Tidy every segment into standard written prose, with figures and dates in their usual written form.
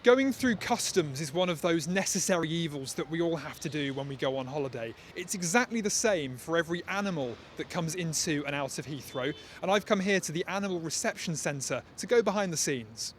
Going through customs is one of those necessary evils that we all have to do when we go on holiday. It's exactly the same for every animal that comes into and out of Heathrow, and I've come here to the Animal Reception Centre to go behind the scenes.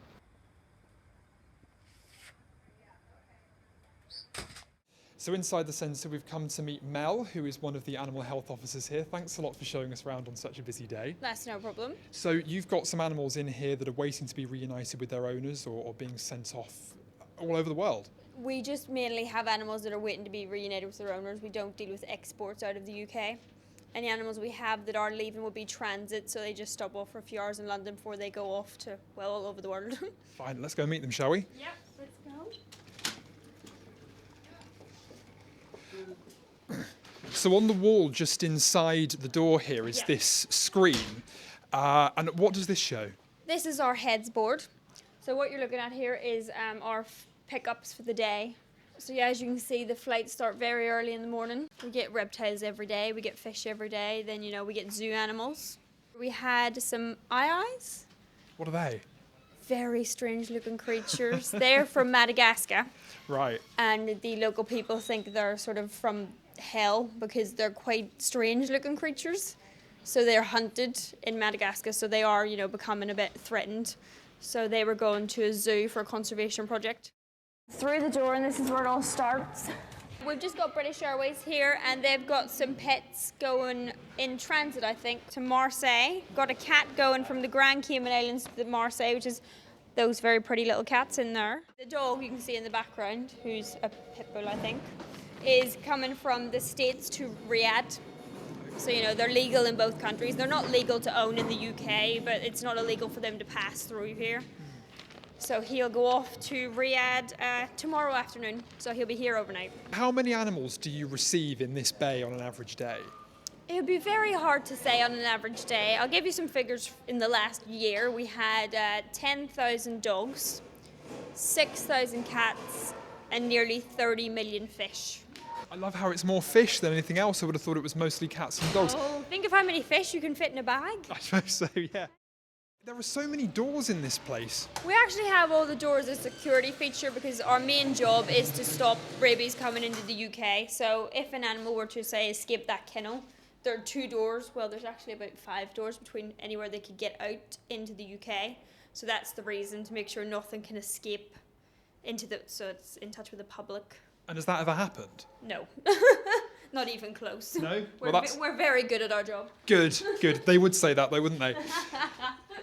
So inside the centre we've come to meet Mel, who is one of the animal health officers here. Thanks a lot for showing us around on such a busy day. That's no problem. So you've got some animals in here that are waiting to be reunited with their owners or being sent off all over the world. We just mainly have animals that are waiting to be reunited with their owners. We don't deal with exports out of the UK. Any animals we have that are leaving will be transit, so they just stop off for a few hours in London before they go off to, well, all over the world. Fine, let's go meet them, shall we? Yep, let's go. So on the wall just inside the door here is this screen. And what does this show? This is our heads board. So what you're looking at here is our pickups for the day. So yeah, as you can see, the flights start very early in the morning. We get reptiles every day, we get fish every day, then we get zoo animals. We had some eyes. What are they? Very strange looking creatures. They're from Madagascar. Right. And the local people think they're sort of from hell because they're quite strange looking creatures. So they're hunted in Madagascar, so they are, becoming a bit threatened. So they were going to a zoo for a conservation project. Through the door, and this is where it all starts. We've just got British Airways here, and they've got some pets going in transit, I think, to Marseille. Got a cat going from the Grand Cayman Islands to Marseille, which is those very pretty little cats in there. The dog you can see in the background, who's a pit bull, I think, is coming from the States to Riyadh. So, they're legal in both countries. They're not legal to own in the UK, but it's not illegal for them to pass through here. So he'll go off to Riyadh tomorrow afternoon, so he'll be here overnight. How many animals do you receive in this bay on an average day? It would be very hard to say on an average day. I'll give you some figures. In the last year, we had 10,000 dogs, 6,000 cats, and nearly 30 million fish. I love how it's more fish than anything else. I would have thought it was mostly cats and dogs. Oh, think of how many fish you can fit in a bag. I suppose so, yeah. There are so many doors in this place. We actually have all the doors as a security feature because our main job is to stop rabies coming into the UK. So if an animal were to, say, escape that kennel, there are 2 doors. Well, there's actually about 5 doors between anywhere they could get out into the UK. So that's the reason, to make sure nothing can escape so it's in touch with the public. And has that ever happened? No. Not even close. No? We're very good at our job. Good. They would say that though, wouldn't they?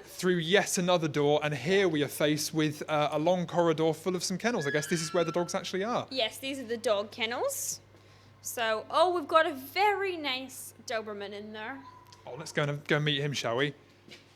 Through yet another door, and here we are faced with a long corridor full of some kennels. I guess this is where the dogs actually are. Yes, these are the dog kennels. So, we've got a very nice Doberman in there. Oh, let's go and meet him, shall we?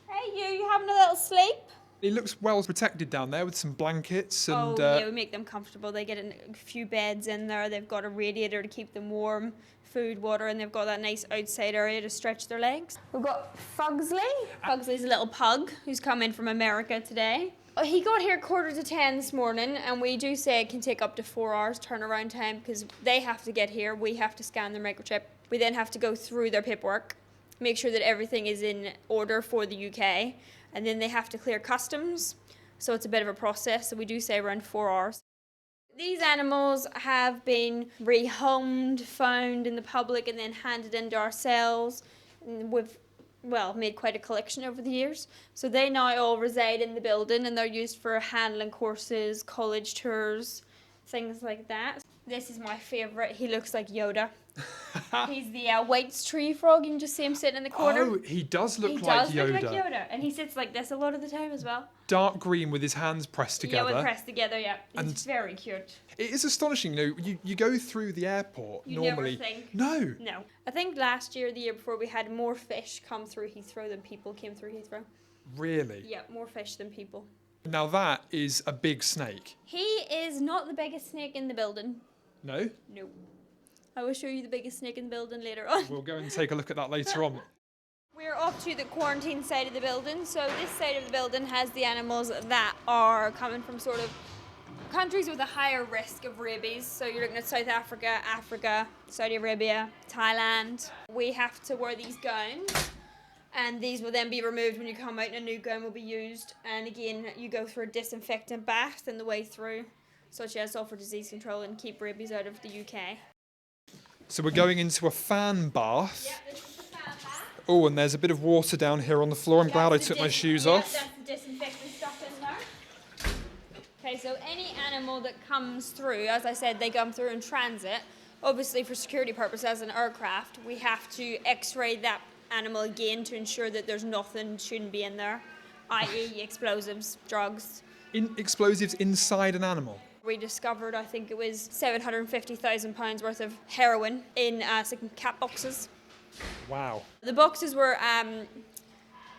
Hey, you having a little sleep? He looks well protected down there with some blankets and... we make them comfortable. They get a few beds in there. They've got a radiator to keep them warm, food, water, and they've got that nice outside area to stretch their legs. We've got Fugsley. Fugsley's a little pug who's come in from America today. He got here 9:45 this morning, and we do say it can take up to 4 hours turnaround time because they have to get here. We have to scan their microchip. We then have to go through their paperwork, make sure that everything is in order for the UK, and then they have to clear customs. So it's a bit of a process. So we do say around 4 hours. These animals have been rehomed, found in the public, and then handed into ourselves. And we've made quite a collection over the years. So they now all reside in the building, and they're used for handling courses, college tours, things like that. This is my favourite. He looks like Yoda. He's the White's tree frog. You can just see him sitting in the corner. Oh, he does look like Yoda. He does look like Yoda. And he sits like this a lot of the time as well. Dark green with his hands pressed together. Yeah, pressed together, yeah. It's very cute. It is astonishing, you go through the airport normally. Never think. No. No. I think last year, the year before, we had more fish come through Heathrow than people came through Heathrow. Really? Yeah, more fish than people. Now that is a big snake. He is not the biggest snake in the building. No? No. I will show you the biggest snake in the building later on. We'll go and take a look at that later on. We're off to the quarantine side of the building. So this side of the building has the animals that are coming from sort of countries with a higher risk of rabies. So you're looking at South Africa, Saudi Arabia, Thailand. We have to wear these gowns And these will then be removed when you come out and a new gun will be used. And again, you go through a disinfectant bath on the way through, such as offer disease control and keep rabies out of the UK. So we're going into a fan bath. Yeah, this is the fan bath. Oh, and there's a bit of water down here on the floor. I'm glad I took my shoes off. That's the disinfectant stuff in there. Okay, so any animal that comes through, as I said, they come through in transit. Obviously, for security purposes as an aircraft, we have to x-ray that animal again to ensure that there's nothing shouldn't be in there, i.e. explosives, drugs. Explosives inside an animal? We discovered, I think it was £750,000 worth of heroin in some cat boxes. Wow. The boxes were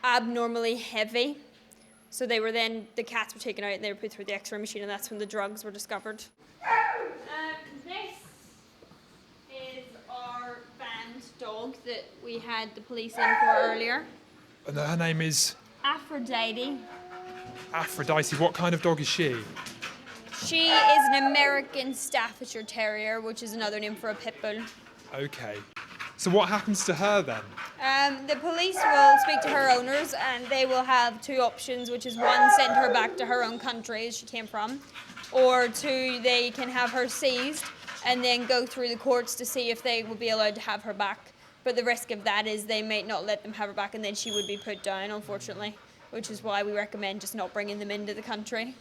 abnormally heavy, so they were then, the cats were taken out and they were put through the x-ray machine, and that's when the drugs were discovered. This is our band dog that we had the police in for earlier. And her name is? Aphrodite. Aphrodite. What kind of dog is she? She is an American Staffordshire Terrier, which is another name for a pit bull. Okay. So what happens to her then? The police will speak to her owners and they will have two options, which is one, send her back to her own country as she came from, or two, they can have her seized and then go through the courts to see if they will be allowed to have her back. But the risk of that is they may not let them have her back and then she would be put down, unfortunately, which is why we recommend just not bringing them into the country.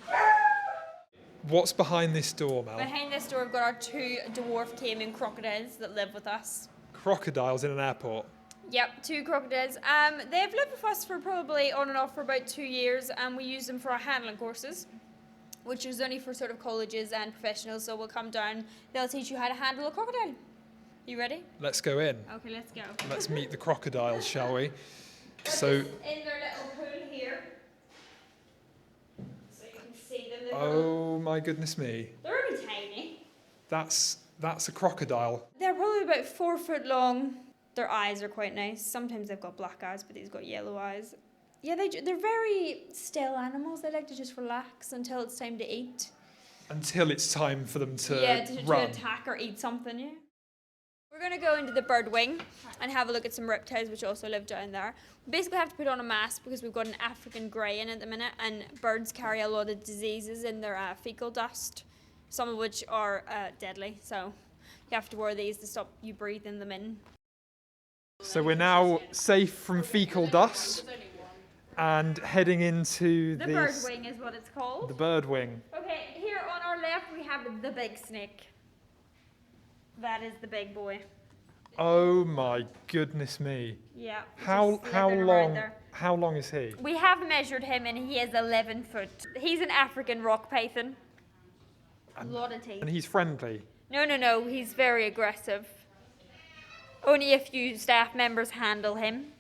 What's behind this door, Mel? Behind this door, we've got our two dwarf caiman crocodiles that live with us. Crocodiles in an airport? Yep, two crocodiles. They've lived with us for probably on and off for about 2 years, and we use them for our handling courses, which is only for sort of colleges and professionals. So we'll come down, they'll teach you how to handle a crocodile. You ready? Let's go in. Okay, let's go. Let's meet the crocodiles, shall we? So in their little pool here, so you can see them. Oh my goodness me. They're only tiny. That's a crocodile. They're probably about 4 foot long. Their eyes are quite nice. Sometimes they've got black eyes, but these got yellow eyes. Yeah, they're very still animals. They like to just relax until it's time to eat. Until it's time for them to to run. attack or eat something, yeah. We're going to go into the bird wing and have a look at some reptiles which also live down there. We basically have to put on a mask because we've got an African grey in at the minute, and birds carry a lot of diseases in their fecal dust, some of which are deadly, so you have to wear these to stop you breathing them in. So we're now safe from fecal dust and heading into the bird wing is what it's called. The bird wing. Okay, here on our left we have the big snake. That is the big boy. Oh my goodness me. Yeah. How long is he? We have measured him and he is 11 foot. He's an African rock python. A lot of teeth. And he's friendly? No, he's very aggressive. Only a few staff members handle him,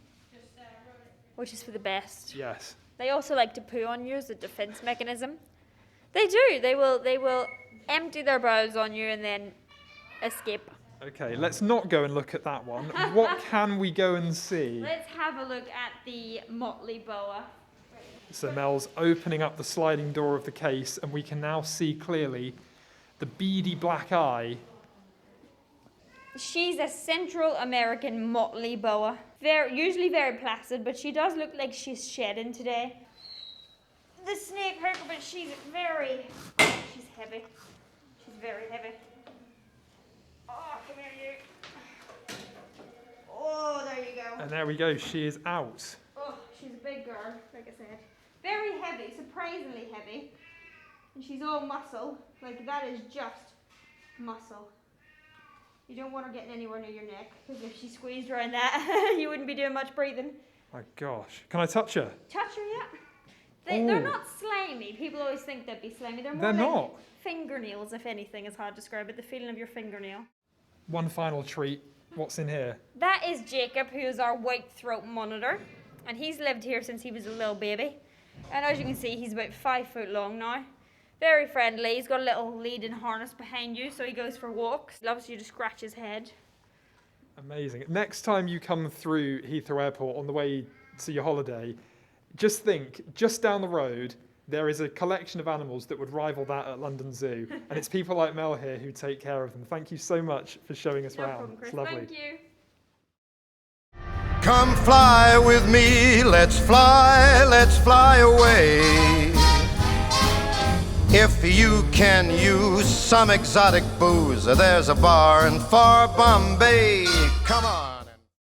which is for the best. Yes. They also like to poo on you as a defense mechanism. They do. They will empty their bowels on you and then escape. Okay, let's not go and look at that one. What can we go and see? Let's have a look at the motley boa. So Mel's opening up the sliding door of the case and we can now see clearly the beady black eye. She's a Central American motley boa. Usually very placid, but she does look like she's shedding today. The snake hurt, but she's heavy. She's very heavy. Oh, come here, you. Oh, there you go. And there we go, she is out. Oh, she's a big girl, like I said. Very heavy, surprisingly heavy. And she's all muscle. Like, that is just muscle. You don't want her getting anywhere near your neck, because if she squeezed around that, you wouldn't be doing much breathing. My gosh. Can I touch her? Touch her, yeah. They're not slimy. People always think they'd be slimy. They're more They're like not. fingernails, if anything is how to describe it. The feeling of your fingernail. One final treat. What's in here? That is Jacob, who is our white throat monitor. And he's lived here since he was a little baby. And as you can see, he's about 5 foot long now. Very friendly. He's got a little lead and harness behind you, so he goes for walks. Loves you to scratch his head. Amazing. Next time you come through Heathrow Airport on the way to your holiday, just think, just down the road, there is a collection of animals that would rival that at London Zoo. And it's people like Mel here who take care of them. Thank you so much for showing us No around. problem, Chris. It's lovely. Thank you. Come fly with me, let's fly away. If you can use some exotic booze, there's a bar in far Bombay. Come on.